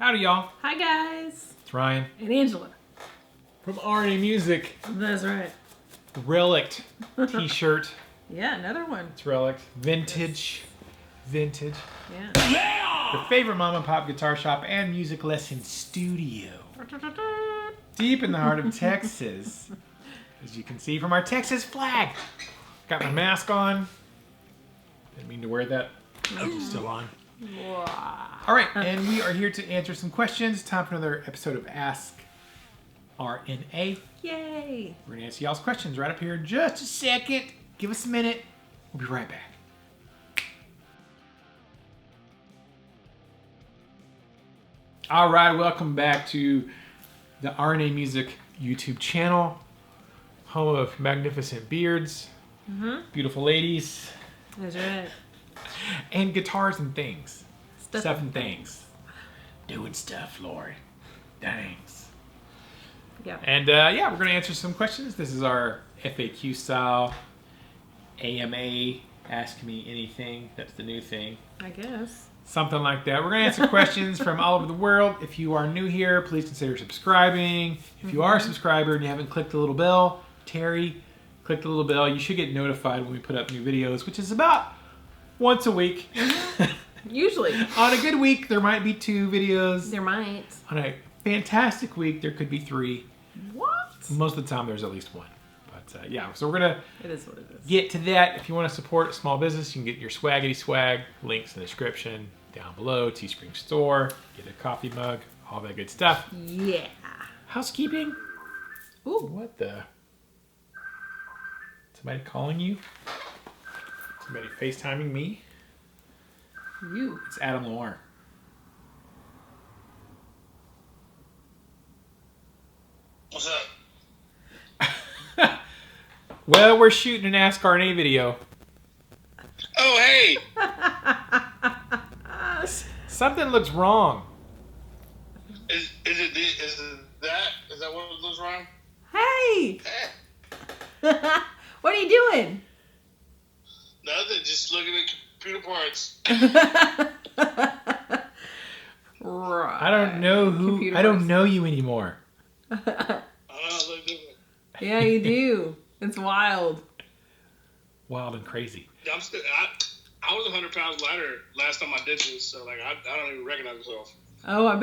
Howdy, y'all. Hi, guys. It's Ryan. And Angela. From RNA Music. That's right. Relict t-shirt. Yeah, another one. It's Relict. Vintage. Vintage. Yeah. Your favorite mom and pop guitar shop and music lesson studio. Deep in the heart of Texas. As you can see from our Texas flag. Got my mask on. Didn't mean to wear that. It's still on. Wow. All right, and we are here to answer some questions. Time for another episode of Ask RNA. Yay. We're going to answer y'all's questions right up here in just a second. Give us a minute. We'll be right back. All right, welcome back to the RNA Music YouTube channel. Home of magnificent beards, beautiful ladies, That's right. and guitars and things. Stuff and things. Doing stuff, Lord. Thanks. Yeah. And yeah, we're going to answer some questions. This is our FAQ style AMA, Ask Me Anything. That's the new thing. I guess. Something like that. We're going to answer questions from all over the world. If you are new here, please consider subscribing. If you are a subscriber and you haven't clicked the little bell, Terry, click the little bell. You should get notified when we put up new videos, which is about once a week. Usually. On a good week, there might be 2 videos. There might. On a fantastic week, there could be 3. What? Most of the time, there's at least 1. But yeah, so we're going to It is what it is. get to that. If you want to support a small business, you can get your swaggity swag. Links in the description down below. Teespring store. Get a coffee mug. All that good stuff. Yeah. Housekeeping. Ooh. What the? Somebody calling you? Somebody FaceTiming me? You. It's Adam Lamar. What's up? Well, we're shooting an Ask RNA video. Oh, hey! Something looks wrong. Is that what looks wrong? Hey. Eh, What are you doing? nothing. Just looking at computer parts. Right. I don't know who. Computer I don't parts. know you anymore. I don't know. Look different. Yeah, you do. It's wild. Wild and crazy. I'm still. I was 100 pounds lighter last time I did this, so like I don't even recognize myself. Oh, I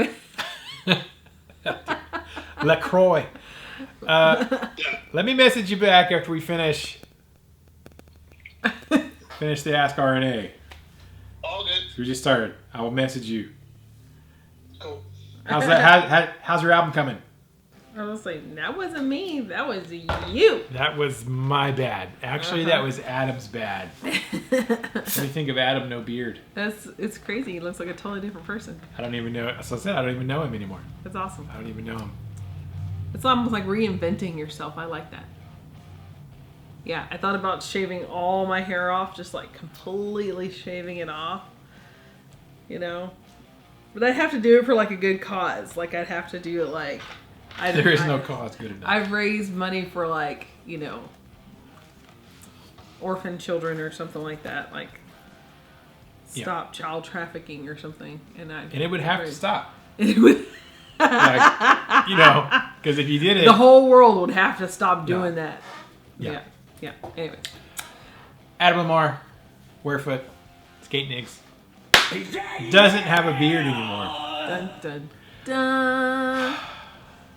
bet. LaCroix. Yeah. Let me message you back after we finish the Ask RNA. All good. We just started. I will message you. Cool. How's that? How's your album coming? I was like, that wasn't me. That was you. That was my bad. Actually, that was Adam's bad. What do you think of Adam, no beard? It's crazy. He looks like a totally different person. I don't even know. As I said, I don't even know him anymore. That's awesome. I don't even know him. It's almost like reinventing yourself. I like that. Yeah, I thought about shaving all my hair off, just like completely shaving it off. You know? But I'd have to do it for like a good cause. Like I'd have to do it like... There is no cause good enough. I've raised money for like, you know, orphan children or something like that. Like stop child trafficking or something. And it would have to stop. It would... Like, you know, because if you did it... The whole world would have to stop doing that. Yeah. Yeah. Anyway. Adam Lamar, Warefoot, Skate Niggs, doesn't have a beard anymore. Dun, dun, dun.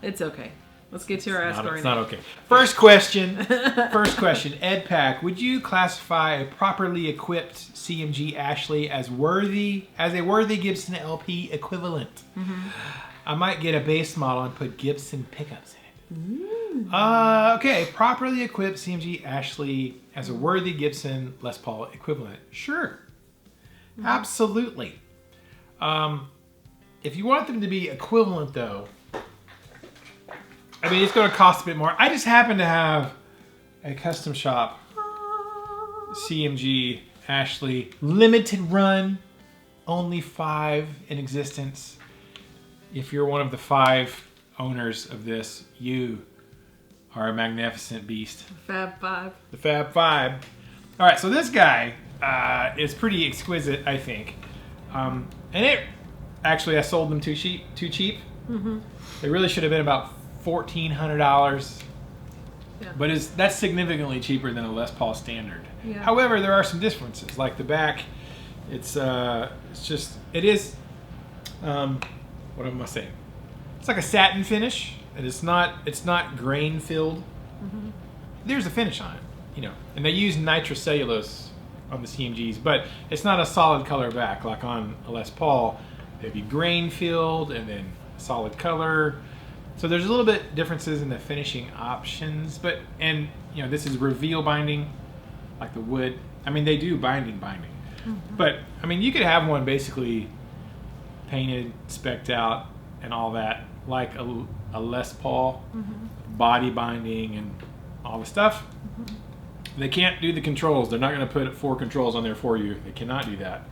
It's okay. Let's get to our Ask RNA. It's not okay. First question. Ed Pack, would you classify a properly equipped CMG Ashlee as a worthy Gibson LP equivalent? I might get a bass model and put Gibson pickups in it. Okay, properly equipped CMG Ashlee as a worthy Gibson Les Paul equivalent. Sure. Absolutely. If you want them to be equivalent, though, I mean, it's going to cost a bit more. I just happen to have a custom shop CMG Ashlee limited run, only 5 in existence. If you're one of the 5 owners of this, you are a magnificent beast. Fab Five. The Fab Five. All right, so this guy is pretty exquisite, I think. And Actually, I sold them too cheap. They really should have been about $1,400. Yeah. But that's significantly cheaper than a Les Paul standard. Yeah. However, there are some differences. Like the back, it is. What am I saying? It's like a satin finish, and it's not grain filled. There's a finish on it, and they use nitrocellulose on the CMGs, but it's not a solid color back like on a Les Paul. They'd be grain filled and then solid color. So there's a little bit differences in the finishing options, but this is reveal binding, like the wood. I mean, they do binding, but I mean, you could have one basically painted, specced out, and all that, like a Les Paul, body binding and all the stuff. They can't do the controls. They're not going to put 4 controls on there for you. They cannot do that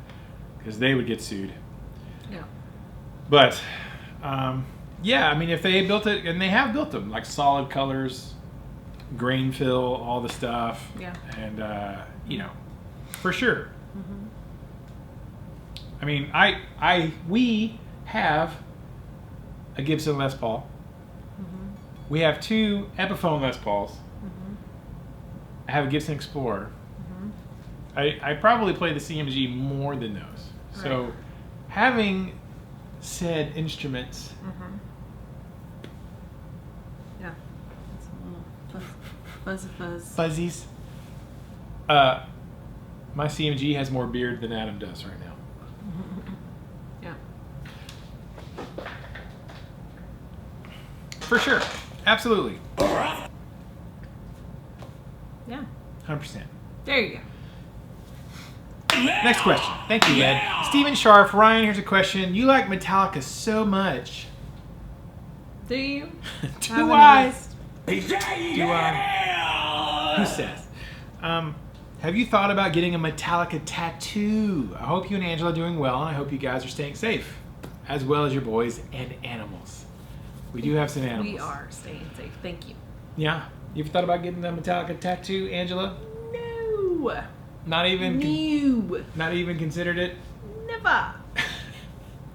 because they would get sued. Yeah. But yeah, I mean, if they built it, and they have built them, like solid colors, grain fill, all the stuff. Yeah. And, for sure. I mean, we have a Gibson Les Paul. We have 2 Epiphone Les Pauls. I have a Gibson Explorer. I probably play the CMG more than those. Right. So, having said instruments... Yeah. It's a little fuzz. Fuzzies. My CMG has more beard than Adam does right now. Yeah. For sure. Absolutely. Yeah. 100%. There you go. Next question. Thank you, Ed. Stephen Sharf. Ryan, here's a question. You like Metallica so much. Do you? Do I? Do I? Who says? Have you thought about getting a Metallica tattoo? I hope you and Angela are doing well, and I hope you guys are staying safe, as well as your boys and animals. We do have some animals. We are staying safe. Thank you. Yeah. You've thought about getting a Metallica tattoo, Angela? No. Not even. No. Not even considered it. Never.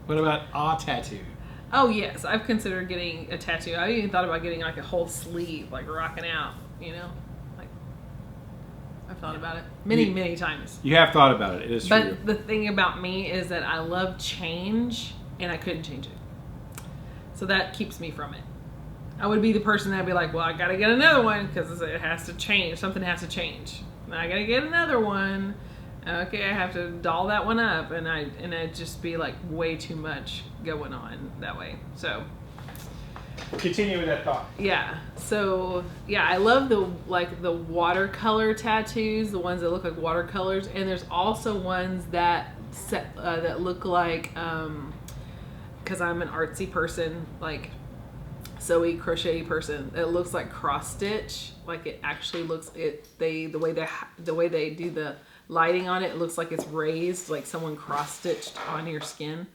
What about a tattoo? Oh yes, I've considered getting a tattoo. I even thought about getting like a whole sleeve, like rocking out. Like I've thought about it many times. You have thought about it. It is true. But the thing about me is that I love change, and I couldn't change it. So that keeps me from it. I would be the person that'd be like, well, I gotta get another one because it has to change. Something has to change. And I gotta get another one. Okay, I have to doll that one up, and I'd just be like way too much going on that way. So continue with that thought. yeah. So yeah, I love the watercolor tattoos, the ones that look like watercolors, and there's also ones that look like because I'm an artsy person, like sewy crochet person. It looks like cross stitch. Like it actually looks the way they do the lighting on it, it looks like it's raised, like someone cross stitched on your skin.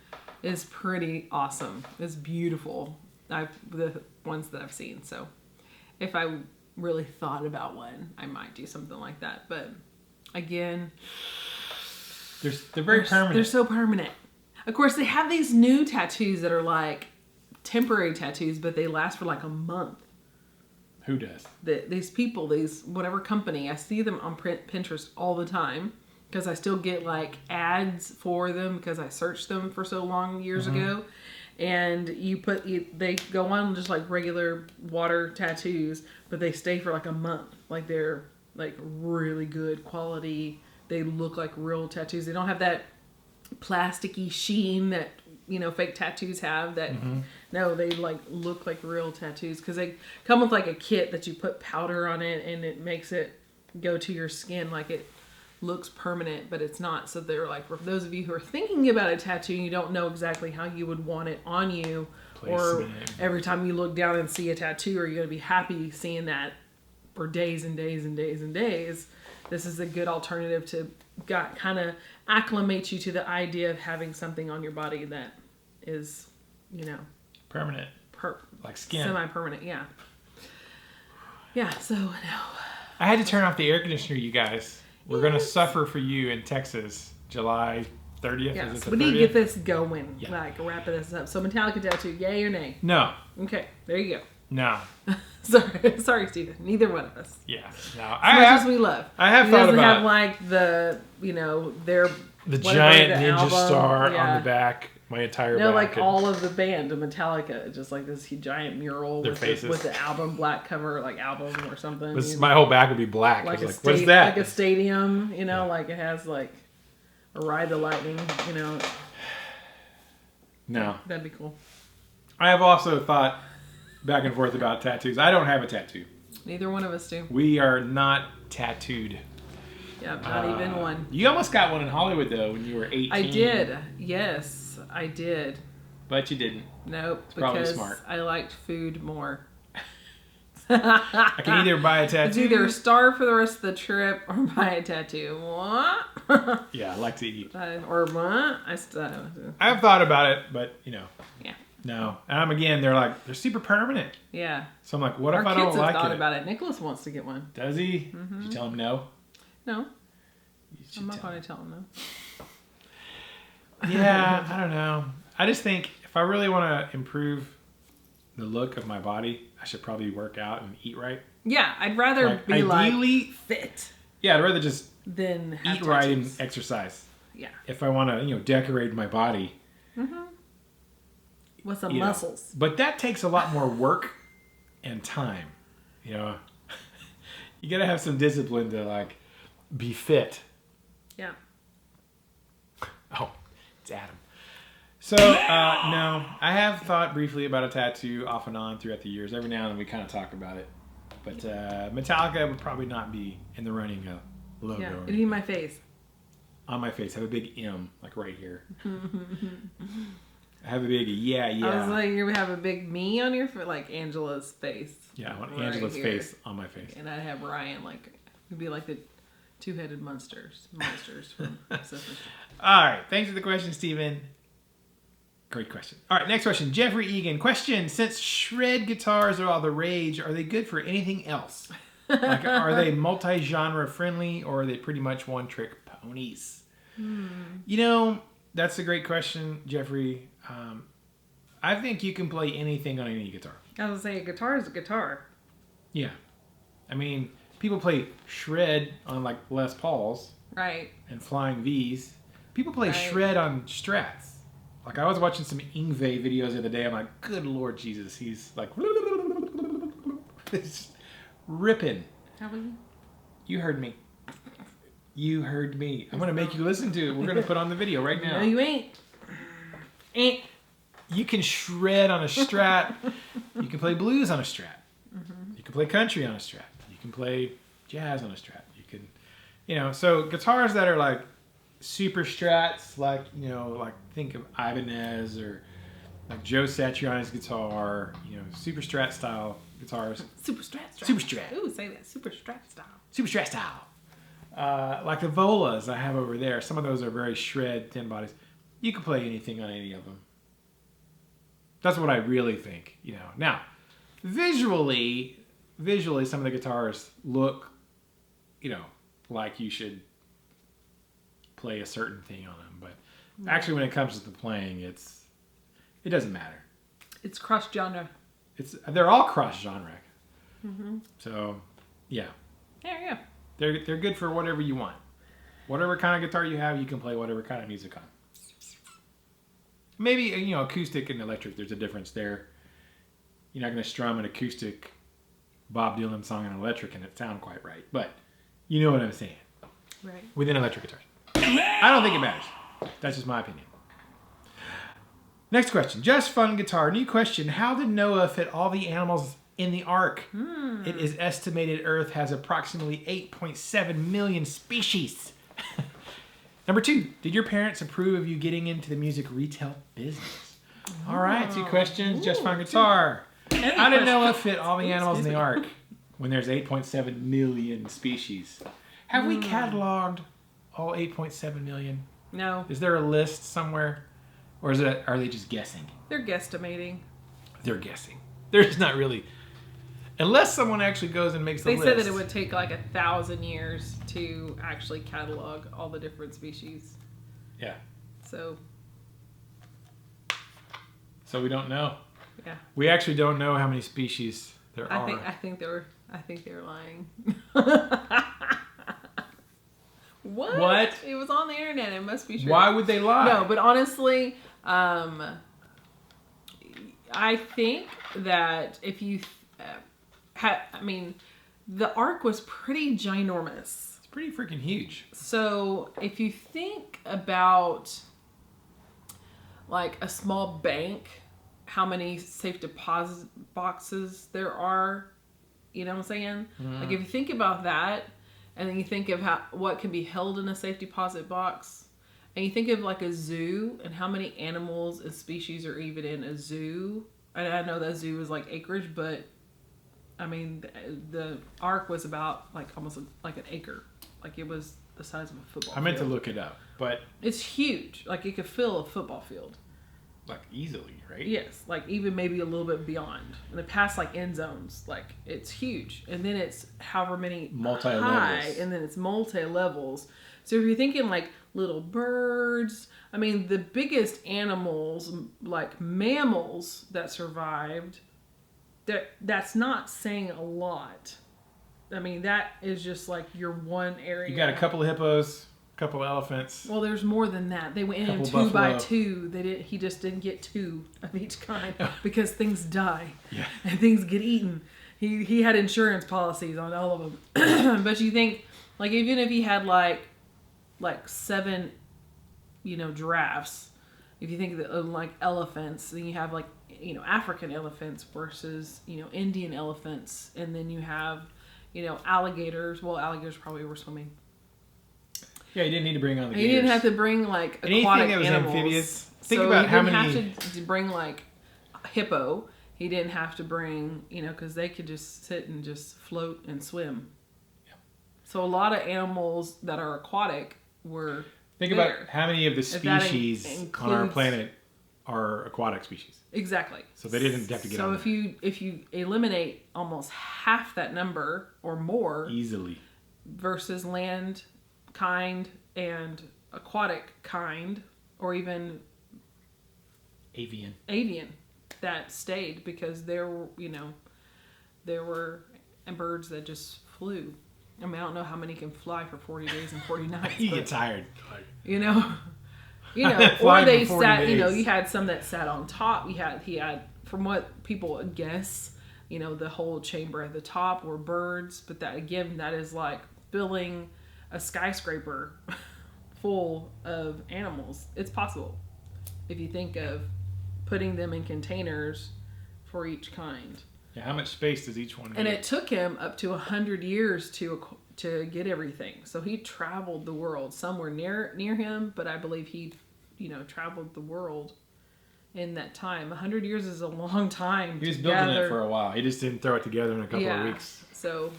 It's pretty awesome. It's beautiful. The ones that I've seen. So if I really thought about one, I might do something like that. But again, they're very permanent. They're so permanent. Of course, they have these new tattoos that are like temporary tattoos, but they last for like a month. Who does? These people, whatever company, I see them on Pinterest all the time because I still get like ads for them because I searched them for so long years ago. And they go on just like regular water tattoos, but they stay for like a month. Like they're like really good quality. They look like real tattoos. They don't have that plasticky sheen that fake tattoos have. That no, they like look like real tattoos because they come with like a kit that you put powder on it and it makes it go to your skin like it looks permanent, but it's not. So they're like, for those of you who are thinking about a tattoo, you don't know exactly how you would want it on you, or every time you look down and see a tattoo, are you going to be happy seeing that for days and days and days and days? This is a good alternative to kind of acclimate you to the idea of having something on your body that is, permanent, like skin, semi-permanent. Yeah. So no, I had to turn off the air conditioner, you guys. We're gonna suffer for you in Texas, July 30th? Yeah, Is it so the we 30th? need to get this going. Yeah. Like, wrapping this up. So, Metallica tattoo, yay or nay? No. Okay, there you go. No. Sorry, Stephen. Neither one of us. Yeah. No. As much as we love. I have he thought doesn't about have like the, their the whatever, giant the ninja album. star Yeah. on the back. My entire No, back. like and all of the band of Metallica, just like this giant mural Their with faces. the album black cover, like album or something. my whole back would be black. like I was a like, what's that? Like a stadium, like it has like a Ride the Lightning, No. That'd be cool. I have also thought back and forth about tattoos. I don't have a tattoo. Neither one of us do. We are not tattooed. Yeah, not even one. You almost got one in Hollywood though when you were 18. I did. Yes, I did. But you didn't. Nope, probably because smart. I liked food more. I can either buy a tattoo. It's either starve for the rest of the trip or buy a tattoo. What? Yeah, I like to eat. Or what? I've thought about it, but Yeah. no. And they're super permanent. Yeah. So I'm like, what Our if I kids don't have like thought it? about it. Nicholas wants to get one. Does he? Did you tell him no? No, You should I'm not tell going to tell him no. Yeah, I don't know. I just think if I really want to improve the look of my body, I should probably work out and eat right. Yeah, I'd rather be ideally, fit yeah, I'd rather just than have eat right and tattoos. exercise. Yeah. If I want to, decorate my body. With some you know. muscles. But that takes a lot more work and time. You got to have some discipline to be fit. Yeah. Oh, it's Adam. So, no, I have thought briefly about a tattoo off and on throughout the years. Every now and then we kind of talk about it. But Metallica would probably not be in the running logo. Yeah, or it'd be my face. on my face. I have a big M, right here. I have a big yeah. I was like, you would have a big me on your face, like Angela's face. Yeah, I want right Angela's here. face on my face. And I'd have Ryan, it'd be like the two-headed monsters from Sesame Street. All right, thanks for the question, Steven. Great question. All right, next question. Jeffrey Egan. Question: since shred guitars are all the rage, are they good for anything else? Are they multi-genre friendly, or are they pretty much one-trick ponies? That's a great question, Jeffrey. I think you can play anything on any guitar. I was gonna say, a guitar is a guitar. Yeah. I mean, people play shred on Les Pauls Right. and Flying V's. People play Right. shred on Strats. I was watching some Yngwie videos the other day. I'm like, good Lord Jesus. He's it's ripping. How are you? You heard me. You heard me. I'm going to make you listen to it. We're going to put on the video right now. No, you ain't. Ain't. You can shred on a Strat. You can play blues on a Strat. You can play country on a Strat. You can play jazz on a Strat. You can, so guitars that are super Strats, think of Ibanez or Joe Satriani's guitar, super Strat style guitars. Super Strat. Super Strat. Ooh, say that. Super Strat style. Super Strat style. Like the Volas I have over there. Some of those are very shred, thin bodies. You can play anything on any of them. That's what I really think, Now, visually, some of the guitars look, like you should play a certain thing on them. But actually, when it comes to the playing, it doesn't matter. It's cross-genre. They're all cross-genre. So, yeah. Yeah. They're good for whatever you want. Whatever kind of guitar you have, you can play whatever kind of music on. Maybe, acoustic and electric, there's a difference there. You're not going to strum an acoustic Bob Dylan song on electric and it sound quite right. But you know what I'm saying. Right. With an electric guitar. I don't think it matters. That's just my opinion. Next question. Just Fun Guitar. New question. How did Noah fit all the animals in the ark? It is estimated Earth has approximately 8.7 million species. Number 2. Did your parents approve of you getting into the music retail business? All right. 2 questions. Just Fun Guitar. How did Noah fit all the animals in the ark when there's 8.7 million species? Have we cataloged all 8.7 million? No. Is there a list somewhere? Or are they just guessing? They're guesstimating. They're guessing. There's not really... Unless someone actually goes and makes a list. They said that it would take 1,000 years to actually catalog all the different species. Yeah. So we don't know. yeah. We actually don't know how many species there are. I think they're lying. What? It was on the internet. It must be true. Why would they lie? No, but honestly, I think that if you the ark was pretty ginormous. It's pretty freaking huge. So if you think about like a small bank, how many safe deposit boxes there are, you know what I'm saying? Mm. Like if you think about that, and then you think of what can be held in a safe deposit box, and you think of like a zoo and how many animals and species are even in a zoo. And I know that zoo is like acreage, but I mean the ark was about like almost like an acre. Like it was the size of a football field. I meant to look it up, but it's huge. Like it could fill a football field. Like easily, right? Yes, like even maybe a little bit beyond. And the past like end zones, like it's huge. And then it's however many high, and then it's multi-levels. So if you're thinking like little birds, I mean the biggest animals, like mammals that survived, that's not saying a lot. I mean that is just like your one area. You got a couple of hippos. Couple elephants. Well, there's more than that. They went in 2 by 2. He just didn't get 2 of each kind because things die. Yeah. And things get eaten. He had insurance policies on all of them. But you think, like, even if he had like 7, giraffes. If you think of like elephants, then you have like African elephants versus Indian elephants, and then you have alligators. Well, alligators probably were swimming. Yeah, you didn't need to bring on the gators. You didn't have to bring like aquatic anything that was animals. Amphibious. Think about how many. He didn't have to bring like a hippo. He didn't have to bring because they could just sit and just float and swim. Yeah. So a lot of animals that are aquatic were. Think about how many of the species on our planet are aquatic species. Exactly. So they didn't have to get on. So if you eliminate almost half that number or more easily versus land kind and aquatic kind, or even avian that stayed, because there were birds that just flew. I mean, I don't know how many can fly for 40 days and 40 nights. You get tired. Or they sat. You had some that sat on top. He had, from what people guess, the whole chamber at the top were birds. But that is like filling a skyscraper full of animals. It's possible if you think of putting them in containers for each kind. Yeah, how much space does each one need? And it took him up to 100 years to get everything. So he traveled the world. Some were near him, but I believe he traveled the world in that time. 100 years is a long time. He was building it for a while. He just didn't throw it together in a couple of weeks. So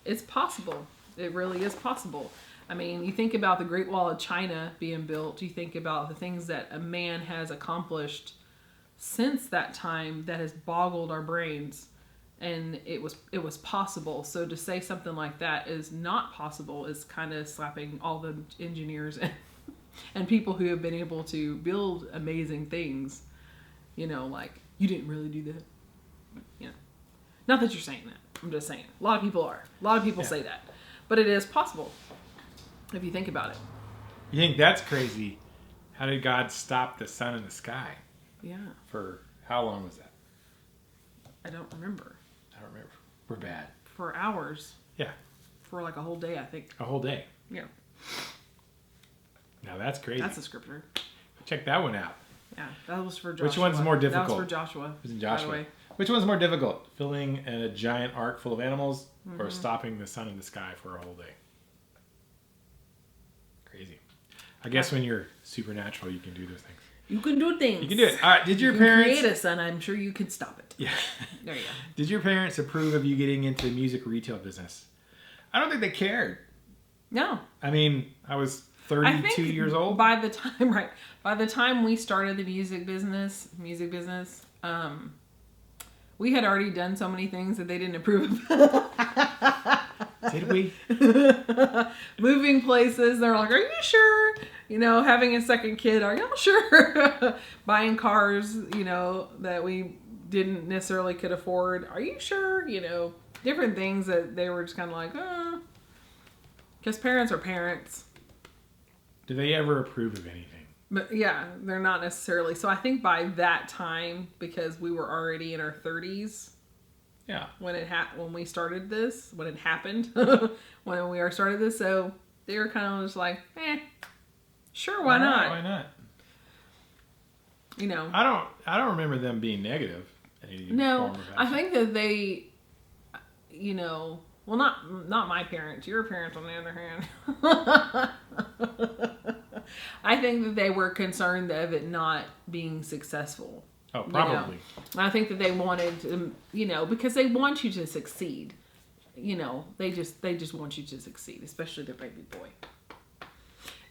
it's possible. It really is possible. I mean, you think about the Great Wall of China being built. You think about the things that a man has accomplished since that time that has boggled our brains, and it was possible. So to say something like that is not possible is kind of slapping all the engineers and people who have been able to build amazing things. Like, you didn't really do that. Not that you're saying that. I'm just saying. A lot of people are. A lot of people say that. But it is possible, if you think about it. You think that's crazy? How did God stop the sun in the sky? Yeah. For how long was that? I don't remember. We're bad. For hours. Yeah. For like a whole day, I think. A whole day. Yeah. Now that's crazy. That's a scripture. Check that one out. Yeah, that was for Joshua. Which one's more difficult? That was for Joshua. It was in Joshua. By the way. Which one's more difficult? Filling a giant ark full of animals, or stopping the sun in the sky for a whole day? Crazy. I guess when you're supernatural, you can do those things. You can do things. You can do it. All right. Did your parents create a sun? I'm sure you could stop it. Yeah. There you go. Did your parents approve of you getting into the music retail business? I don't think they cared. No. I mean, I was 32 years old. By the time we started the music business, we had already done so many things that they didn't approve of. Did we? Moving places, they're like, are you sure? You know, having a second kid, are y'all sure? Buying cars, you know, that we didn't necessarily could afford. Are you sure? You know, different things that they were just kind of like, because parents are parents. Do they ever approve of anything? But yeah, they're not necessarily. So I think by that time, because we were already in our 30s, Yeah. when we started this, when it happened, when we started this, so they were kind of just like, sure, why not? Why not? You know, I don't remember them being negative. no, I think that they, you know, well, not my parents. Your parents, on the other hand, I think that they were concerned of it not being successful. Oh, probably. You know? I think that they wanted to, you know, because they want you to succeed. You know, they just want you to succeed, especially their baby boy.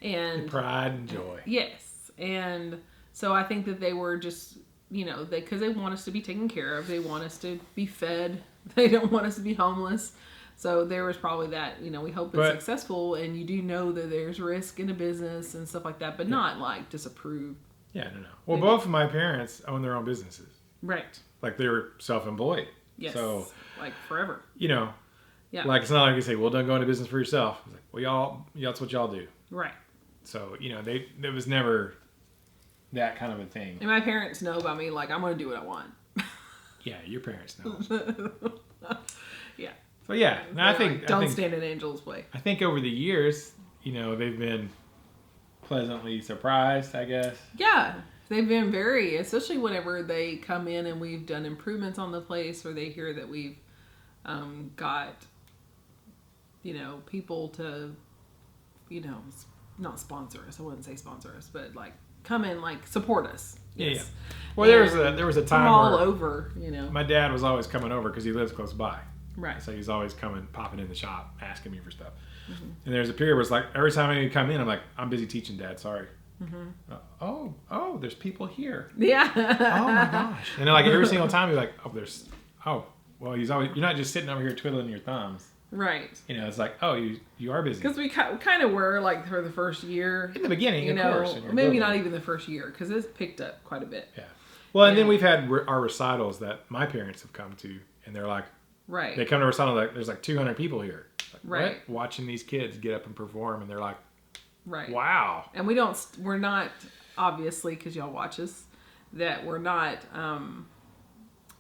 And pride and joy. Yes, and so I think that they were just, you know, because they want us to be taken care of. They want us to be fed. They don't want us to be homeless. So there was probably that, you know, we hope it's successful, and you do know that there's risk in a business and stuff like that, but not like disapprove. Yeah, no. Well, both of my parents own their own businesses. Right. Like they were self-employed. Yes. So, like forever. You know, yeah. Like it's not like you say, well, don't go into business for yourself. It's like, well, that's what y'all do. Right. So, you know, there was never that kind of a thing. And my parents know about me, like, I'm going to do what I want. Yeah, your parents know. Yeah. So, yeah. No, I think... Don't stand in Angel's way. I think over the years, you know, they've been pleasantly surprised, I guess. Yeah. They've been very, especially whenever they come in and we've done improvements on the place, or they hear that we've got, you know, people to, you know, not sponsor us. I wouldn't say sponsor us, but like come in, like support us. Yes. Yeah. Well, there was a time all where over, you know. My dad was always coming over because he lives close by. Right. So he's always popping in the shop, asking me for stuff. Mm-hmm. And there's a period where it's like every time I come in, I'm like, I'm busy teaching, Dad. Sorry. Mm-hmm. Oh, there's people here. Yeah. Oh my gosh. And then like every single time you're like, well, you're not just sitting over here twiddling your thumbs. Right. You know, it's like, oh, you are busy. Because we kind of were, like, for the first year. In the beginning, you of know, course. Maybe not even the first year, because it's picked up quite a bit. Yeah. Well, and then we've had our recitals that my parents have come to, and they're like, right. They come to a recital, like, there's like 200 people here. Like, right. What? Watching these kids get up and perform, and they're like, right. Wow. And we're not, obviously, because y'all watch us, that we're not,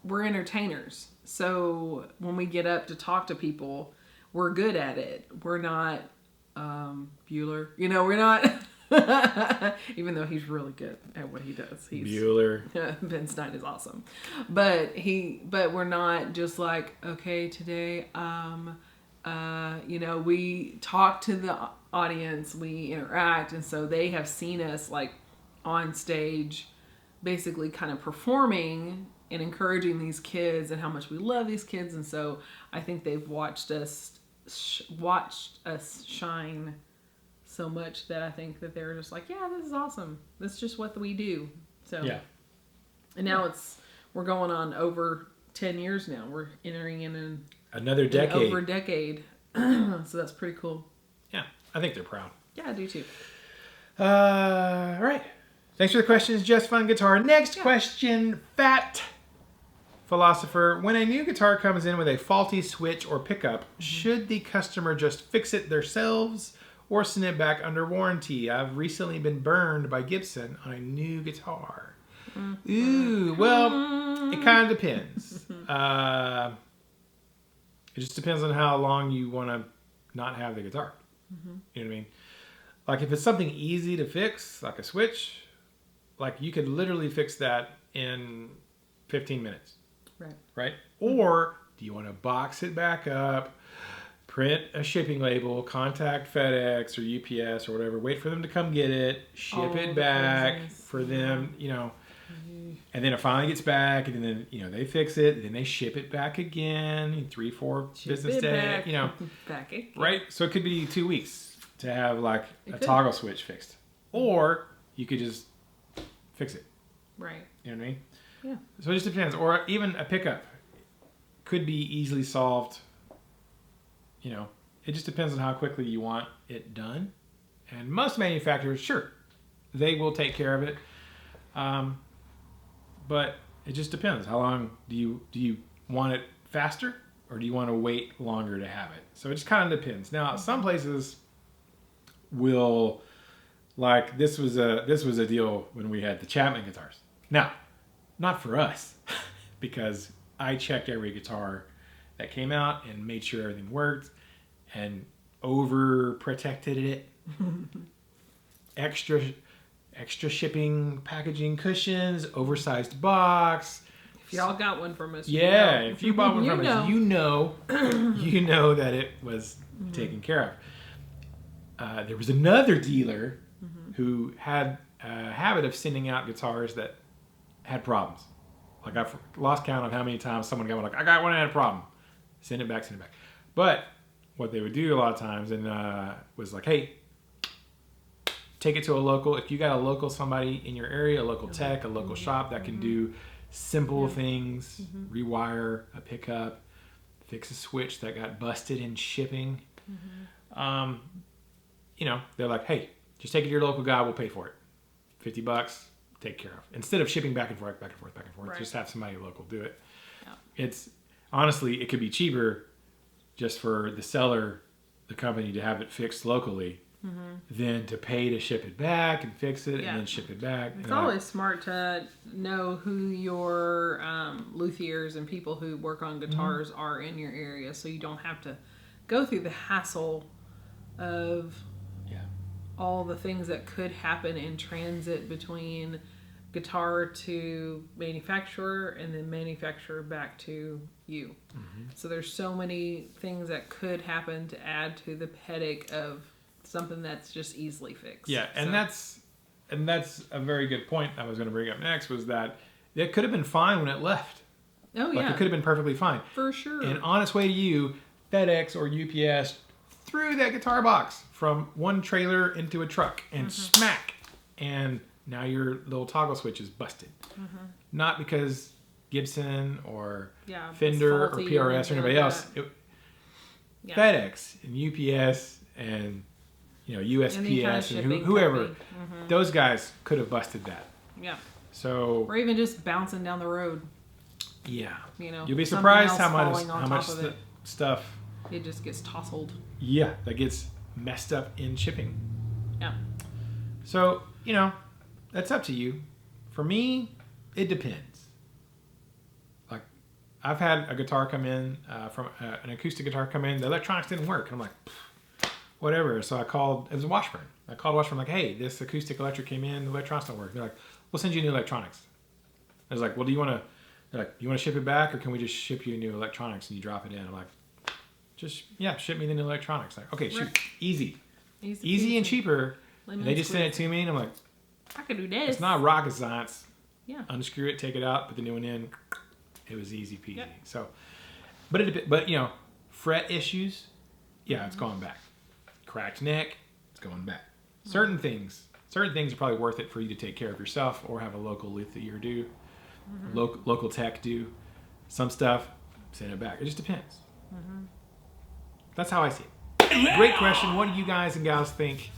we're entertainers. So when we get up to talk to people, we're good at it. We're not Bueller. You know, we're not, even though he's really good at what he does. Bueller. Ben Stein is awesome. But we're not just like, okay, today, you know, we talk to the audience, we interact, and so they have seen us like on stage basically kind of performing and encouraging these kids and how much we love these kids. And so I think they've watched us shine so much that I think that they're just like, yeah, this is awesome. This is just what we do. So yeah. And now we're going on over 10 years now. We're entering in another decade. Over a decade. So that's pretty cool. Yeah. I think they're proud. Yeah, I do too. All right. Thanks for the questions, Just Fun Guitar. Next question, Fat Philosopher. When a new guitar comes in with a faulty switch or pickup, should the customer just fix it themselves or send it back under warranty? I've recently been burned by Gibson on a new guitar. Ooh, well, it kind of depends. It just depends on how long you want to not have the guitar. You know what I mean? Like if it's something easy to fix, like a switch, like you could literally fix that in 15 minutes. Right? Or do you want to box it back up, print a shipping label, contact FedEx or UPS or whatever, wait for them to come get it, ship it back for them, you know, and then it finally gets back, and then, you know, they fix it, and then they ship it back again, 3-4 business days, you know, back again. Right? So it could be 2 weeks to have like a toggle switch fixed, or you could just fix it. Right. You know what I mean? Yeah. So it just depends. Or even a pickup could be easily solved, you know, it just depends on how quickly you want it done. And most manufacturers, sure, they will take care of it. But it just depends. How long do you want it faster, or do you want to wait longer to have it? So it just kind of depends. Now, some places will, like, this was a deal when we had the Chapman guitars. Now, not for us, because I checked every guitar that came out and made sure everything worked and over protected it. extra shipping, packaging, cushions, oversized box. If y'all got one from us, yeah, you know. if you bought one from us, you know that it was taken care of. There was another dealer who had a habit of sending out guitars that had problems. Like, I've lost count of how many times someone got one, like, I got one that had a problem. Send it back. But what they would do a lot of times was like, hey, take it to a local. If you got a local somebody in your area, a local tech, a local shop that can do simple things, rewire a pickup, fix a switch that got busted in shipping. They're like, hey, just take it to your local guy. We'll pay for it. $50, take care of. Instead of shipping back and forth, right. Just have somebody local do it. Yeah. It's honestly, it could be cheaper just for the seller, the company, to have it fixed locally than to pay to ship it back and fix it and then ship it back. It's always smart to know who your luthiers and people who work on guitars are in your area, so you don't have to go through the hassle of all the things that could happen in transit between guitar to manufacturer and then manufacturer back to you. So there's so many things that could happen to add to the headache of something that's just easily fixed. Yeah, and that's a very good point I was going to bring up next, was that it could have been fine when it left. Oh, Like, it could have been perfectly fine. For sure. And on its way to you, FedEx or UPS threw that guitar box from one trailer into a truck and smack. And now your little toggle switch is busted. Not because Gibson or Fender or PRS or anybody else. FedEx and UPS and USPS and whoever, those guys could have busted that. Yeah. So, or even just bouncing down the road. Yeah. You'll be surprised how much stuff it just gets tousled. Yeah, that gets messed up in shipping. Yeah. So, that's up to you. For me, it depends. Like, I've had a guitar come in, from an acoustic guitar come in, the electronics didn't work. And I'm like, whatever. So I called, it was a Washburn. I called Washburn, like, hey, this acoustic electric came in, the electronics don't work. They're like, we'll send you new electronics. I was like, well, do you want to ship it back, or can we just ship you new electronics and you drop it in? I'm like, ship me the new electronics. Like, okay, shoot, easy and cheaper. And they just sent it to me, and I'm like, I could do this. It's not rocket science. Yeah. Unscrew it, take it out, put the new one in. It was easy peasy. Yep. So, but fret issues, it's going back. Cracked neck, it's going back. Certain things are probably worth it for you to take care of yourself, or have a local luthier do, local tech do. Some stuff, send it back. It just depends. That's how I see it. Great question. What do you guys and gals think?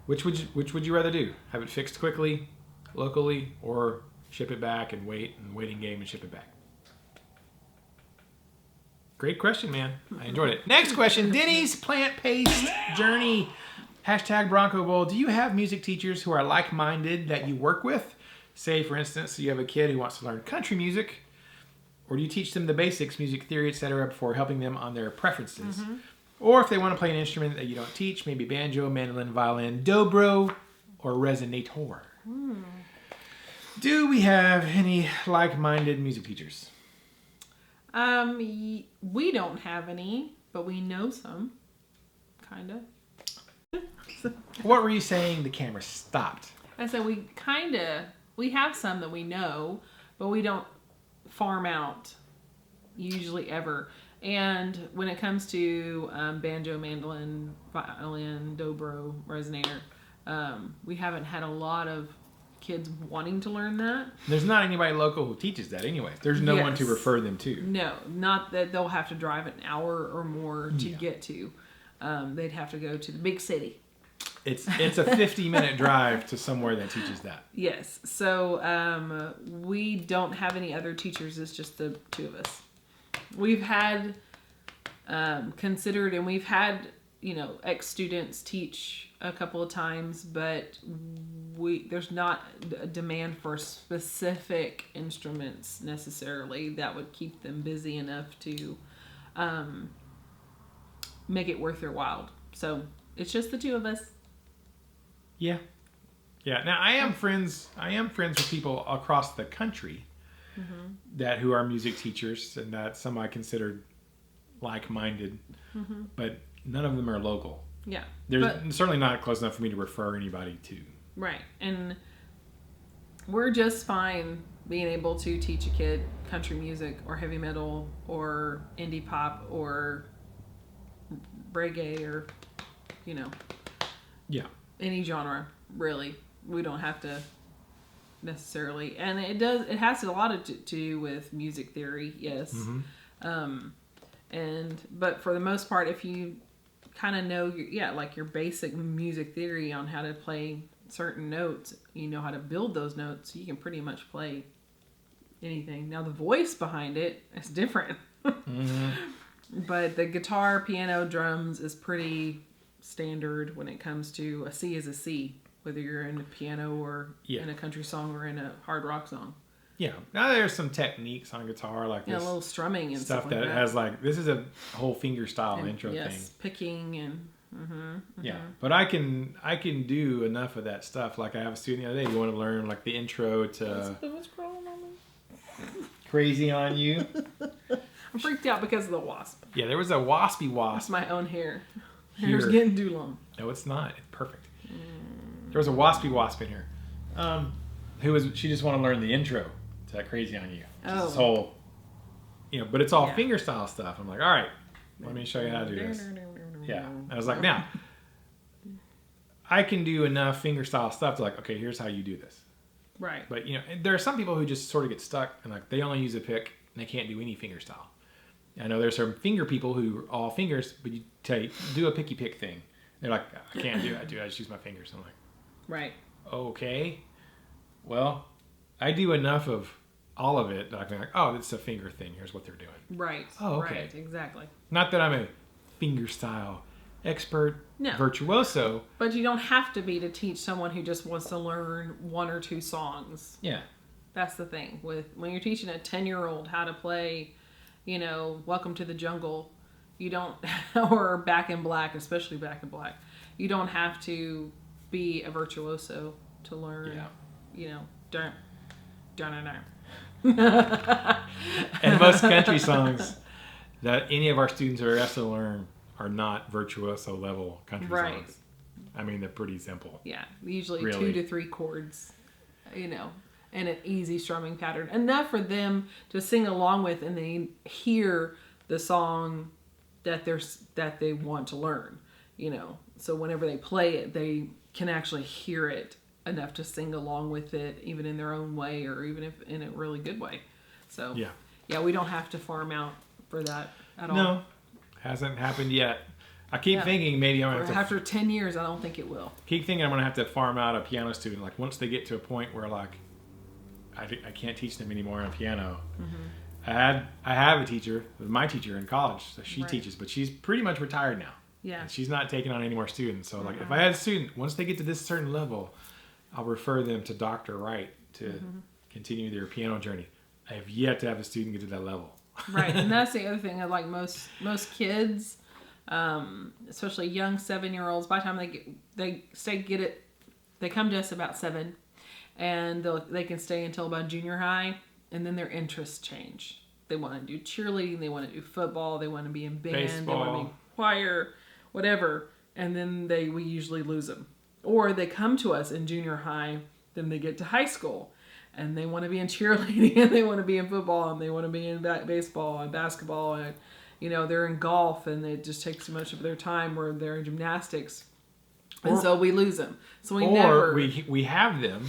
Which would you rather do? Have it fixed quickly, locally, or ship it back and waiting game and ship it back? Great question, man. I enjoyed it. Next question. Denny's plant-based journey. #Bronco Bowl. Do you have music teachers who are like-minded that you work with? Say, for instance, you have a kid who wants to learn country music, or do you teach them the basics, music theory, etc., before helping them on their preferences? Or if they want to play an instrument that you don't teach, maybe banjo, mandolin, violin, dobro, or resonator. Do we have any like-minded music teachers? We don't have any, but we know some. Kind of. What were you saying? The camera stopped. I said we have some that we know, but we don't farm out usually ever. And when it comes to banjo, mandolin, violin, dobro, resonator, we haven't had a lot of kids wanting to learn that. There's not anybody local who teaches that anyway. There's no one to refer them to. No, not that they'll have to drive an hour or more to get to. They'd have to go to the big city. It's a 50-minute drive to somewhere that teaches that. Yes. So we don't have any other teachers. It's just the two of us. We've had considered, and we've had, ex-students teach a couple of times, but there's not a demand for specific instruments necessarily that would keep them busy enough to make it worth their while. So it's just the two of us. Yeah. Now I am friends with people across the country who are music teachers, and that some I consider like-minded, but none of them are local. Yeah. There's certainly not close enough for me to refer anybody to. Right. And we're just fine being able to teach a kid country music or heavy metal or indie pop or reggae or, Yeah. any genre, really. We don't have to necessarily. And it has a lot to do with music theory, yes. But for the most part, if you kind of know your basic music theory on how to play certain notes, you know how to build those notes, you can pretty much play anything. Now the voice behind it is different. But the guitar, piano, drums is pretty standard when it comes to a C is a C, whether you're in a piano or in a country song or in a hard rock song. Yeah. Now there's some techniques on guitar, like this a little strumming and stuff that has this is a whole finger style intro thing. Yes, picking and yeah. But I can do enough of that stuff. Like I have a student the other day who wanted to learn like the intro to What's crawling on me? Crazy on You. I'm freaked out because of the wasp. Yeah, there was a waspy wasp. It's my own hair. Hair's getting too long. No, it's not. It's perfect. There was a waspy wasp in here. She just wanted to learn the intro to that Crazy on You. This whole, but it's all finger style stuff. I'm like, all right, let me show you how to do this. Yeah. I was like, now, I can do enough finger style stuff to okay, here's how you do this. Right. But, there are some people who just sort of get stuck and they only use a pick and they can't do any finger style. I know there's some finger people who are all fingers, but you do a picky pick thing. They're like, I can't do it. I just use my fingers. I'm like, right. Okay. Well, I do enough of all of it that I can be like, oh, it's a finger thing. Here's what they're doing. Right. Oh, okay. Right, exactly. Not that I'm a finger style expert, virtuoso. But you don't have to be to teach someone who just wants to learn one or two songs. Yeah. That's the thing. When you're teaching a 10-year-old how to play, Welcome to the Jungle, you don't, or Back in Black, especially Back in Black, you don't have to be a virtuoso to learn, And most country songs that any of our students are asked to learn are not virtuoso level country songs. I mean, they're pretty simple. Yeah, usually 2 to 3 chords, and an easy strumming pattern. Enough for them to sing along with, and they hear the song that they want to learn, So whenever they play it, they can actually hear it enough to sing along with it, even in their own way, or even if in a really good way. So yeah, we don't have to farm out for that at all. No, hasn't happened yet. I keep thinking maybe I'm going to after 10 years, I don't think it will. Keep thinking I'm going to have to farm out a piano student. Like once they get to a point where I can't teach them anymore on piano. I have a teacher, my teacher in college, so she teaches, but she's pretty much retired now. Yeah. And she's not taking on any more students. So if I had a student, once they get to this certain level, I'll refer them to Dr. Wright to continue their piano journey. I have yet to have a student get to that level. Right, and that's the other thing. Like most kids, especially young 7-year-olds, by the time they come to us about 7, and they can stay until about junior high, and then their interests change. They want to do cheerleading, they want to do football, they want to be in band, baseball. They want to be choir, whatever, and then we usually lose them. Or they come to us in junior high, then they get to high school, and they want to be in cheerleading, and they want to be in football, and they want to be in baseball and basketball, and they're in golf, and it just takes so much of their time, or they're in gymnastics, And so we lose them. So we or never... we have them,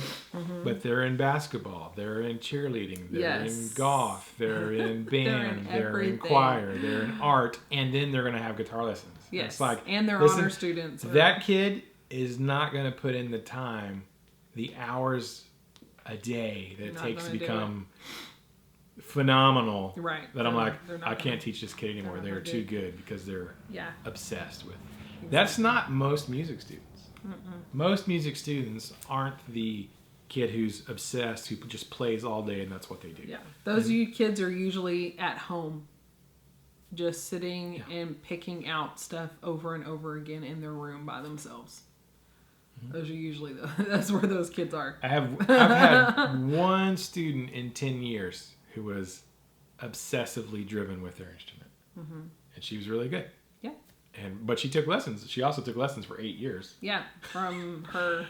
but they're in basketball, they're in cheerleading, they're in golf, they're in band, they're in choir, they're in art, and then they're going to have guitar lessons. Yes, it's like, and they're honor students. That kid is not going to put in the time, the hours a day that it takes to become phenomenal. Right. That I'm like, I can't teach this kid anymore. They're too good because they're obsessed with. Exactly. That's not most music students. Most music students aren't the kid who's obsessed, who just plays all day and that's what they do. Yeah. Those kids are usually at home, just sitting and picking out stuff over and over again in their room by themselves. Those are usually that's where those kids are. I've had one student in 10 years who was obsessively driven with their instrument, and she was really good. Yeah. But she took lessons. She also took lessons for 8 years. Yeah, from her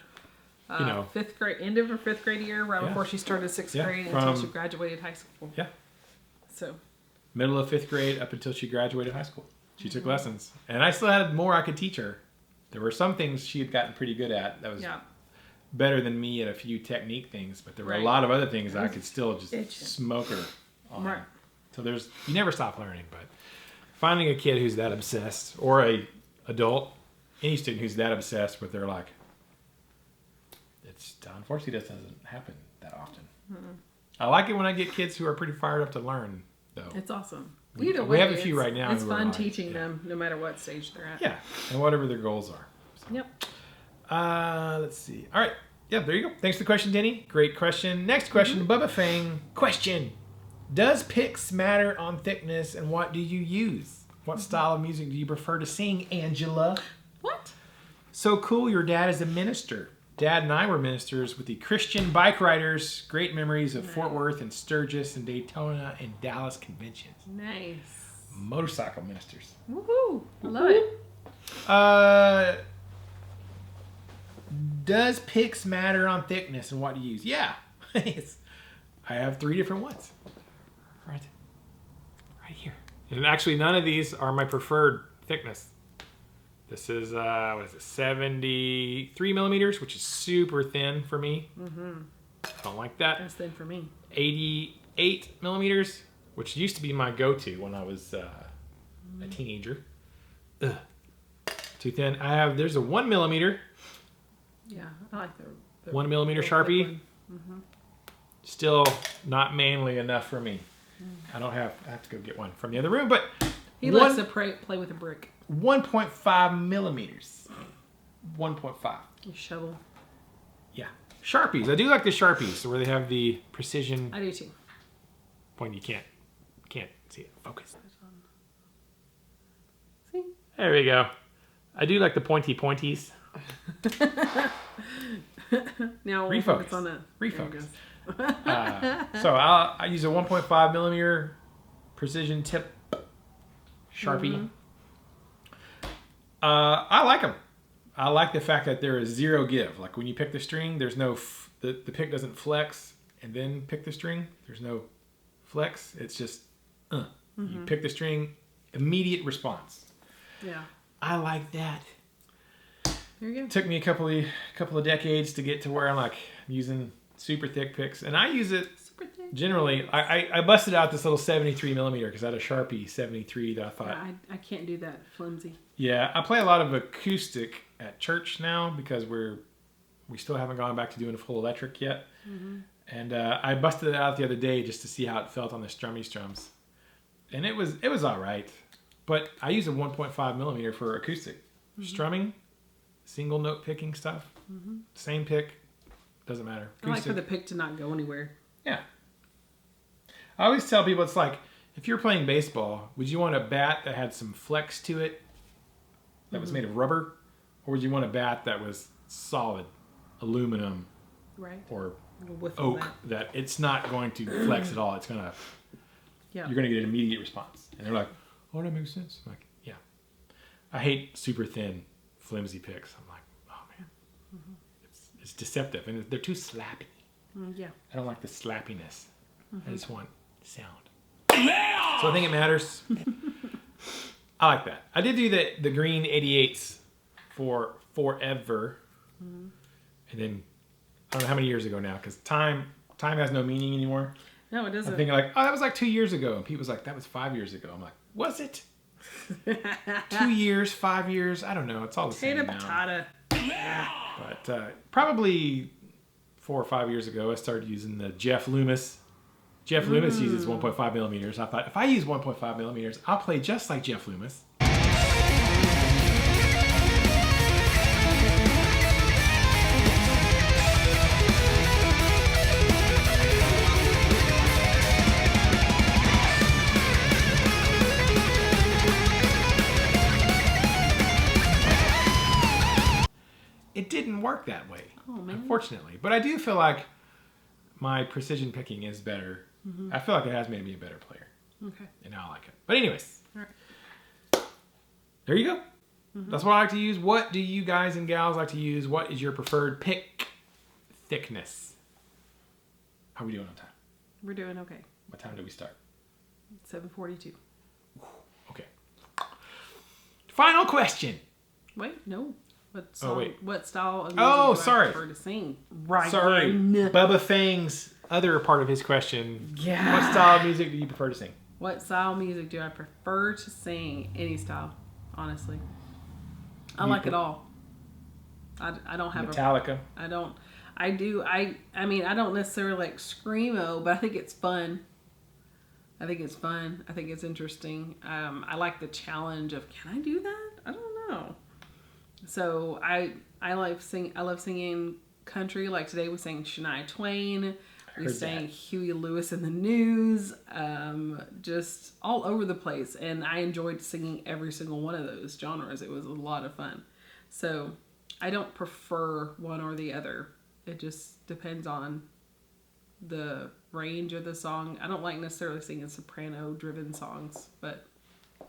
fifth grade, end of her fifth grade year, right before she started sixth grade, until she graduated high school. Yeah. So. Middle of fifth grade up until she graduated high school, she took lessons, and I still had more I could teach her. There were some things she had gotten pretty good at. That was better than me at a few technique things, but there were a lot of other things that I could still just smoke her on. Right. So you never stop learning, but finding a kid who's that obsessed, or a adult, any student who's that obsessed with their unfortunately that doesn't happen that often. I like it when I get kids who are pretty fired up to learn, though. It's awesome. We have a few right now. It's fun teaching them, no matter what stage they're at. Yeah, and whatever their goals are. So. Yep. Let's see. All right. Yeah, there you go. Thanks for the question, Denny. Great question. Next question, Bubba Fang. Question: does picks matter on thickness, and what do you use? What style of music do you prefer to sing, Angela? What? So cool. Your dad is a minister. Dad and I were ministers with the Christian Bike Riders. Great memories of Fort Worth and Sturgis and Daytona and Dallas conventions. Nice. Motorcycle ministers. Woohoo! I love it. Does picks matter on thickness and what to use? Yeah. I have 3 different ones. Right here. And actually, none of these are my preferred thickness. This is, 73 millimeters, which is super thin for me. I don't like that. That's thin for me. 88 millimeters, which used to be my go-to when I was a teenager. Ugh. Too thin. There's a 1 millimeter. Yeah, I like the 1 millimeter Sharpie. Still not manly enough for me. I have to go get one from the other room, but he likes to play with a brick. 1.5 millimeters. 1.5. You shovel. Yeah. Sharpies. I do like the Sharpies, where they have the precision. I do too. Point you can't see it. Focus. See? There we go. I do like the pointies. Now refocus. On that. Refocus. So I use a 1.5 millimeter precision tip Sharpie. I like them. I like the fact that there is zero give. Like when you pick the string, there's no the pick doesn't flex and then pick the string. There's no flex. It's just you pick the string, immediate response. Yeah. I like that. There you go. It took me a couple of decades to get to where I'm like using super thick picks, and I use it generally. I busted out this little 73 millimeter because I had a Sharpie 73 that I thought I can't do that flimsy. Yeah, I play a lot of acoustic at church now because we still haven't gone back to doing a full electric yet. And I busted it out the other day just to see how it felt on the strummy strums, and it was all right. But I use a 1.5 millimeter for acoustic strumming, single note picking stuff. Same pick, doesn't matter. Acoustic. I like for the pick to not go anywhere. Yeah. I always tell people, it's like, if you're playing baseball, would you want a bat that had some flex to it that was made of rubber? Or would you want a bat that was solid aluminum or oak that it's not going to flex at all? It's going to, you're going to get an immediate response. And they're like, oh, that makes sense. I'm like, yeah. I hate super thin, flimsy picks. I'm like, oh man. It's deceptive. And they're too slappy. Yeah. I don't like the slappiness. I just want sound. So I think it matters. I like that. I did do the green 88s for forever. And then, I don't know how many years ago now, because time has no meaning anymore. No, it doesn't. I'm thinking like, oh, that was like 2 years ago. And Pete was like, that was 5 years ago. I'm like, was it? 2 years, 5 years? I don't know. It's all the same now. Potato. But probably 4 or 5 years ago, I started using the Jeff Loomis. Jeff Loomis uses 1.5 millimeters. I thought, if I use 1.5 millimeters, I'll play just like Jeff Loomis. It didn't work that way, unfortunately. But I do feel like my precision picking is better. I feel like it has made me a better player. Okay. And I like it. But anyways, All right. there you go. That's what I like to use. What do you guys and gals like to use? What is your preferred pick thickness? How are we doing on time? We're doing okay. What time do we start? 7:42. Okay. Final question. Wait, no. What Oh, song? wait. What style of music Oh, do sorry. I prefer to sing? Right. Sorry. then. Bubba Fang's other part of his question. Yeah. What style of music do you prefer to sing? What style of music do I prefer to sing? Any style, honestly. I like it all. I don't have Metallica. I mean, I don't necessarily like screamo, but I think it's fun. I think it's interesting. I like the challenge of, can I do that? I don't know. So I love singing country. Like today we sang Shania Twain. We sang Huey Lewis and the News. Just all over the place. And I enjoyed singing every single one of those genres. It was a lot of fun. So I don't prefer one or the other. It just depends on the range of the song. I don't like necessarily singing soprano driven songs, but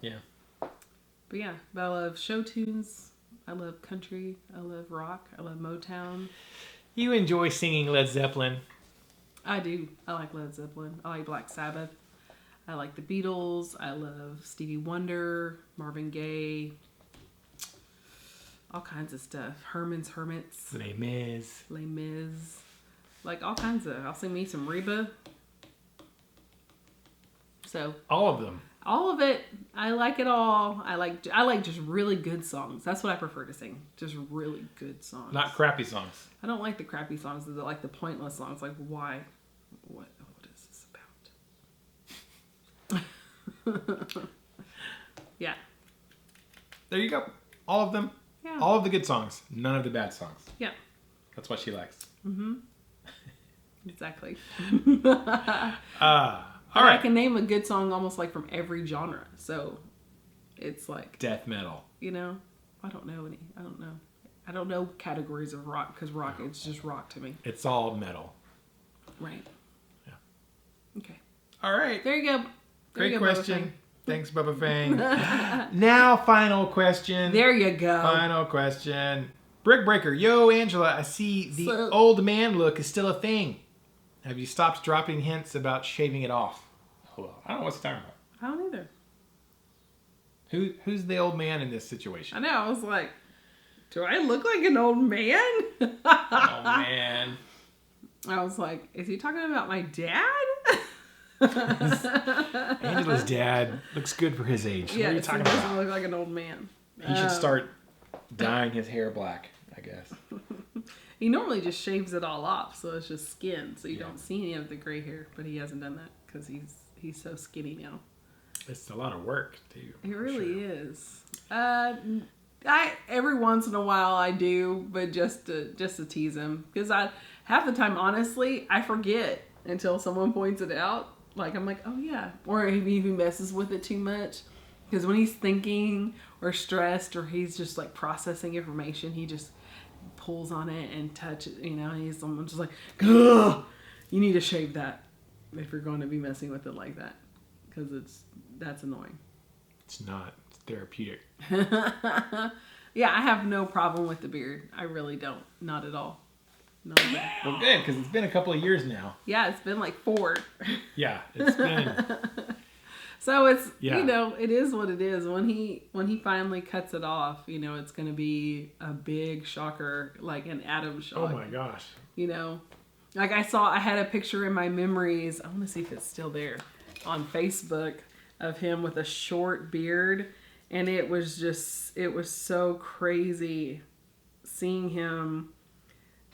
yeah. But I love show tunes. I love country. I love rock. I love Motown. You enjoy singing Led Zeppelin. I do. I like Led Zeppelin. I like Black Sabbath. I like the Beatles. I love Stevie Wonder, Marvin Gaye, all kinds of stuff. Herman's Hermits. Les Mis. Les Mis. Like all kinds of. I'll sing me some Reba. So. All of them. All of it. I like it all. I like just really good songs. That's what I prefer to sing. Just really good songs. Not crappy songs. I don't like the crappy songs. I like the pointless songs. Like, why? What is this about? Yeah. There you go. All of them. Yeah. All of the good songs. None of the bad songs. Yeah. That's what she likes. Exactly. All right. I can name a good song almost like from every genre. So it's like death metal. You know, I don't know any. I don't know categories of rock because rock, it's just rock to me. It's all metal. Right. Yeah. Okay. All right. There you go. Great question. Thanks, Bubba Fang. Now, final question. There you go. Final question. Brick Breaker. Yo, Angela, I see the old man look is still a thing. Have you stopped dropping hints about shaving it off? Hold on. I don't know what you're talking about. I don't either. Who's the old man in this situation? I know. I was like, do I look like an old man? Oh, man. I was like, is he talking about my dad? Angela's dad looks good for his age. Yeah, what are you talking he doesn't about? look like an old man. He should start dyeing his hair black, I guess. He normally just shaves it all off, so it's just skin, so you don't see any of the gray hair. But he hasn't done that because he's so skinny now. It's a lot of work too. It really is. I every once in a while I do, but just to tease him, because half the time, honestly, I forget until someone points it out. Like I'm like, oh yeah, or if he messes with it too much, because when he's thinking or stressed or he's just like processing information, he just pulls on it and touches it, you know, and he's someone just like, ugh, you need to shave that if you're going to be messing with it like that, because that's annoying. It's not. It's therapeutic. Yeah, I have no problem with the beard. I really don't. Not at all. Not at all. Well, good, because it's been a couple of years now. Yeah, it's been like 4. Yeah, it's been. So it's Yeah. you know, it is what it is. When he finally cuts it off, you know, it's gonna be a big shocker, like an atom shock. Oh my gosh. You know, like I had a picture in my memories. I want to see if it's still there on Facebook of him with a short beard, and it was so crazy seeing him.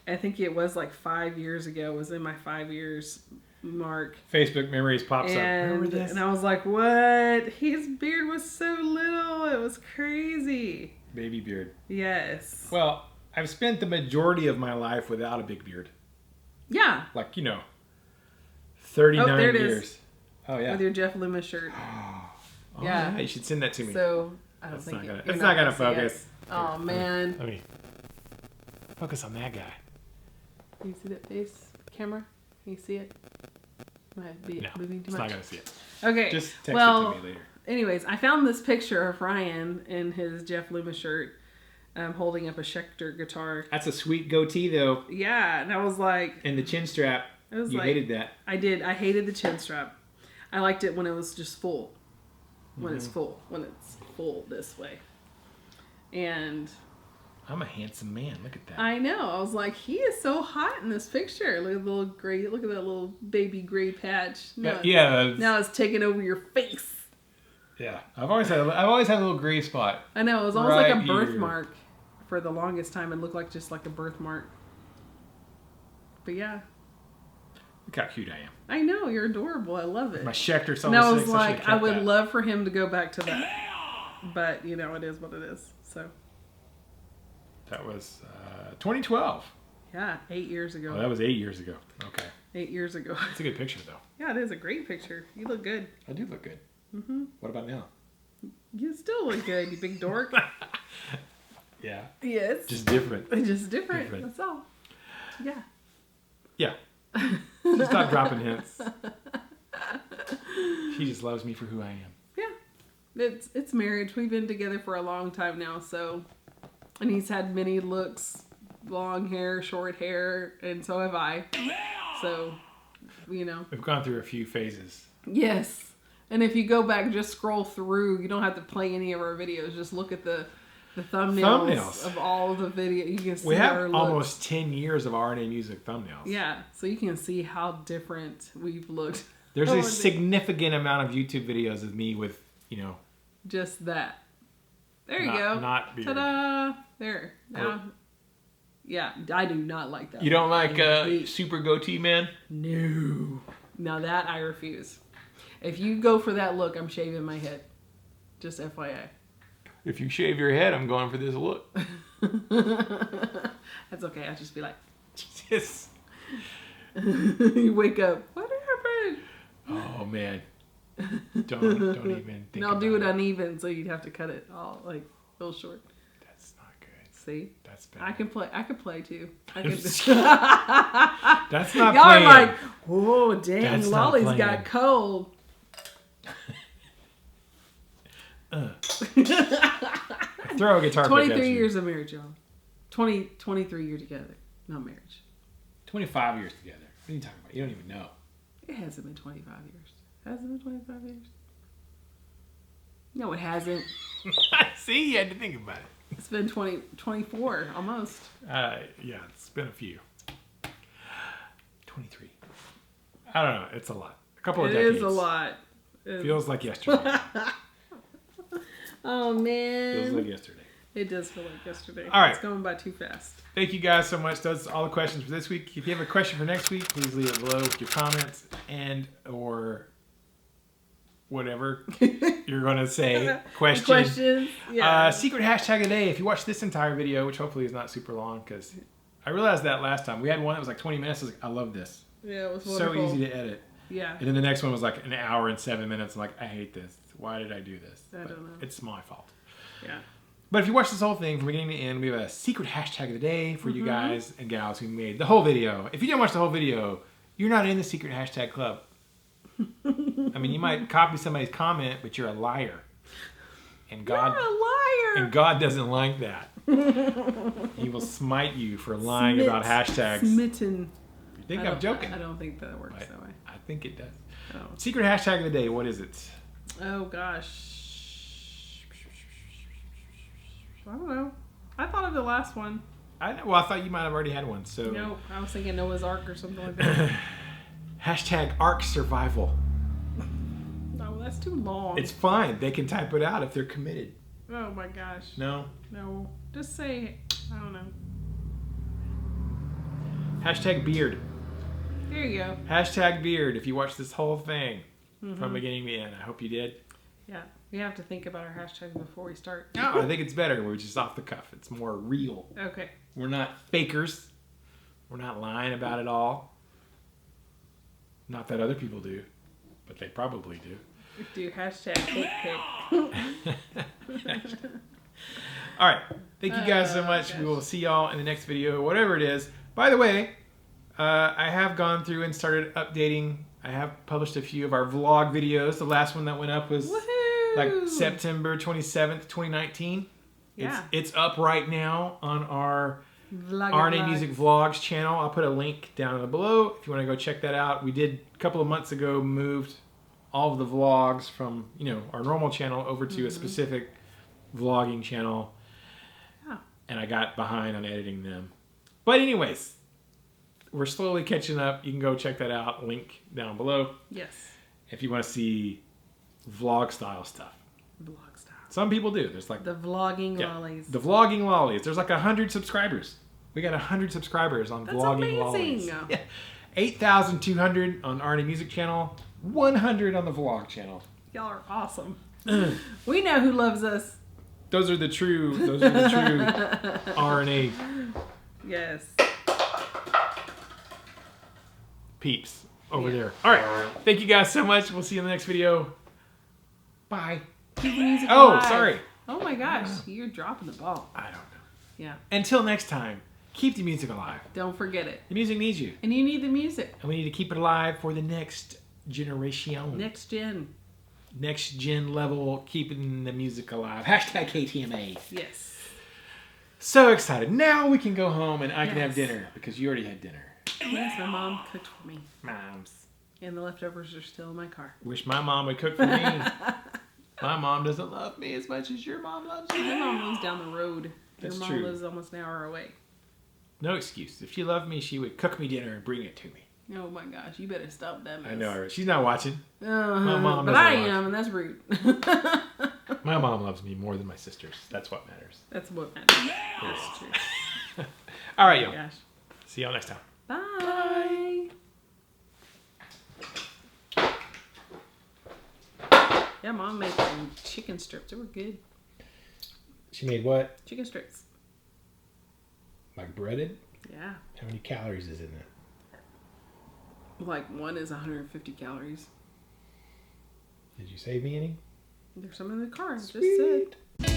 I think it was like 5 years ago. It was in my 5 years mark. Facebook memories pops up. Remember And, this? and I was like, what? His beard was so little. It was crazy. Baby beard. Yes. Well, I've spent the majority of my life without a big beard. Yeah. Like, 39 there it is. years. Oh, yeah. With your Jeff Loomis shirt. Oh, Yeah. You should send that to me. So, I don't It's think not gonna- you're it's not gonna see it. focus. Oh, man. Let me focus on that guy. Can you see that face? Camera? Can you see it? Might be No, moving too it's much. not going to see it. Okay. Just text well, it to me later. anyways, I found this picture of Ryan in his Jeff Loomis shirt holding up a Schecter guitar. That's a sweet goatee, though. Yeah, and I was like... And the chin strap. I was You like, hated that. I did. I hated the chin strap. I liked it when it was just full. When it's full. When it's full this way. And... I'm a handsome man. Look at that. I know. I was like, he is so hot in this picture. Look at the little gray. Look at that little baby gray patch. Now, yeah. Now it's taking over your face. Yeah. I've always had a little gray spot. I know. It was almost like a Right birthmark for the longest time. It looked like just like a birthmark. But yeah. Look how cute I am. I know. You're adorable. I love it. My Schecter And I was like, I would love for him to go back to that. But, it is what it is. So. That was 2012. Yeah, 8 years ago. Oh, that was 8 years ago. Okay. 8 years ago. It's a good picture, though. Yeah, it is a great picture. You look good. I do look good. Mm-hmm. What about now? You still look good, you big dork. Yeah. Yes. Just different. Just different. That's all. Yeah. Yeah. Just stop dropping hints. She just loves me for who I am. Yeah. It's marriage. We've been together for a long time now, so... And he's had many looks, long hair, short hair, and so have I. So, We've gone through a few phases. Yes. And if you go back, just scroll through. You don't have to play any of our videos. Just look at the thumbnails of all the videos. You can see we have our looks. almost 10 years of RNA music thumbnails. Yeah. So you can see how different we've looked. There's a significant amount of YouTube videos of me with, just that. There you go. Not beard. Ta-da! There. Now, yeah, I do not like that. You don't like super goatee man? No. Now that I refuse. If you go for that look, I'm shaving my head. Just FYI. If you shave your head, I'm going for this look. That's okay. I'll just be like, Jesus. you wake up. What happened? Oh man. Don't even think. And I'll do it uneven, so you'd have to cut it all like real short. That's not good. See, that's bad. I can play too. I can. That's not. Y'all playing. are like, oh dang, That's not Lolly's playing. got cold. Throw a guitar. 23 years of marriage, y'all. 23 years together, not marriage. 25 years together. What are you talking about? You don't even know. It hasn't been 25 years. Has it been 25 years? No, it hasn't. See, you had to think about it. It's been 24, almost. Yeah, it's been a few. 23. I don't know. It's a lot. A couple of decades. It is a lot. Feels like yesterday. Oh, man. Feels like yesterday. It does feel like yesterday. All right. It's going by too fast. Thank you guys so much. That's all the questions for this week. If you have a question for next week, please leave it below with your comments and or whatever you're going to say. Questions. Yeah. Secret hashtag of the day. If you watch this entire video, which hopefully is not super long, because I realized that last time. We had one that was like 20 minutes. I was like, I love this. Yeah, it was So wonderful. easy to edit. Yeah. And then the next one was like an hour and 7 minutes. I'm like, I hate this. Why did I do this? I don't know. It's my fault. Yeah. But if you watch this whole thing from beginning to end, we have a secret hashtag of the day for you guys and gals who made the whole video. If you didn't watch the whole video, you're not in the secret hashtag club. I mean, you might copy somebody's comment, but you're a liar. And God, You're a liar. And God doesn't like that. He will smite you for lying about hashtags. Smitten. You think I'm joking? I don't think that works that way. I think it does. Oh. Secret hashtag of the day, what is it? Oh gosh. I don't know. I thought of the last one. I thought you might have already had one. So No, I was thinking Noah's Ark or something like that. Hashtag Ark Survival. No, that's too long. It's fine. They can type it out if they're committed. Oh my gosh. No. No. Just say, I don't know. Hashtag beard. There you go. Hashtag beard. If you watch this whole thing from beginning to end, I hope you did. Yeah. We have to think about our hashtags before we start. No, I think it's better. We're just off the cuff. It's more real. Okay. We're not fakers. We're not lying about it all. Not that other people do, but they probably do. Do hashtag dick pic. All right. Thank you guys so much. Gosh. We will see y'all in the next video, whatever it is. By the way, I have gone through and started updating. I have published a few of our vlog videos. The last one that went up was like September 27th, 2019. Yeah. It's up right now on our Vlog. RNA Music Vlogs channel. I'll put a link down below if you want to go check that out. We did a couple of months ago moved all of the vlogs from our normal channel over to a specific vlogging channel. Yeah. And I got behind on editing them. But anyways, we're slowly catching up. You can go check that out. Link down below. Yes. If you want to see vlog style stuff. Vlog style. Some people do. There's like The vlogging lollies. the vlogging lollies. There's like 100 subscribers. We got 100 subscribers on That's vlogging amazing. lollies. Yeah. 8,200 on RNA Music channel. 100 on the vlog channel. Y'all are awesome. We know who loves us. Those are the true RNA Yes. peeps over there. All right. Thank you guys so much. We'll see you in the next video. Bye. Keep the music Oh, alive. sorry. Oh my gosh, you're dropping the ball. I don't know. Yeah. Until next time, keep the music alive. Don't forget it. The music needs you. And you need the music. And we need to keep it alive for the next generation. Next gen. Next gen level, keeping the music alive. Hashtag KTMA. Yes. So excited. Now we can go home and I can have Yes. dinner because you already had dinner. Yes, my mom cooked for me. Moms. And the leftovers are still in my car. Wish my mom would cook for me. My mom doesn't love me as much as your mom loves you. My mom lives down the road. That's Your mom true. lives almost an hour away. No excuse. If she loved me, she would cook me dinner and bring it to me. Oh my gosh, you better stop that mess. I know her. She's not watching. My mom but doesn't I watch. am, and that's rude. My mom loves me more than my sisters. That's what matters. That's what matters. That's true. All right, Oh y'all. my gosh. See y'all next time. Bye. Yeah, Mom made some chicken strips. They were good. She made what? Chicken strips. Like breaded? Yeah. How many calories is in it? Like one is 150 calories. Did you save me any? There's some in the car. I just Sweet. said.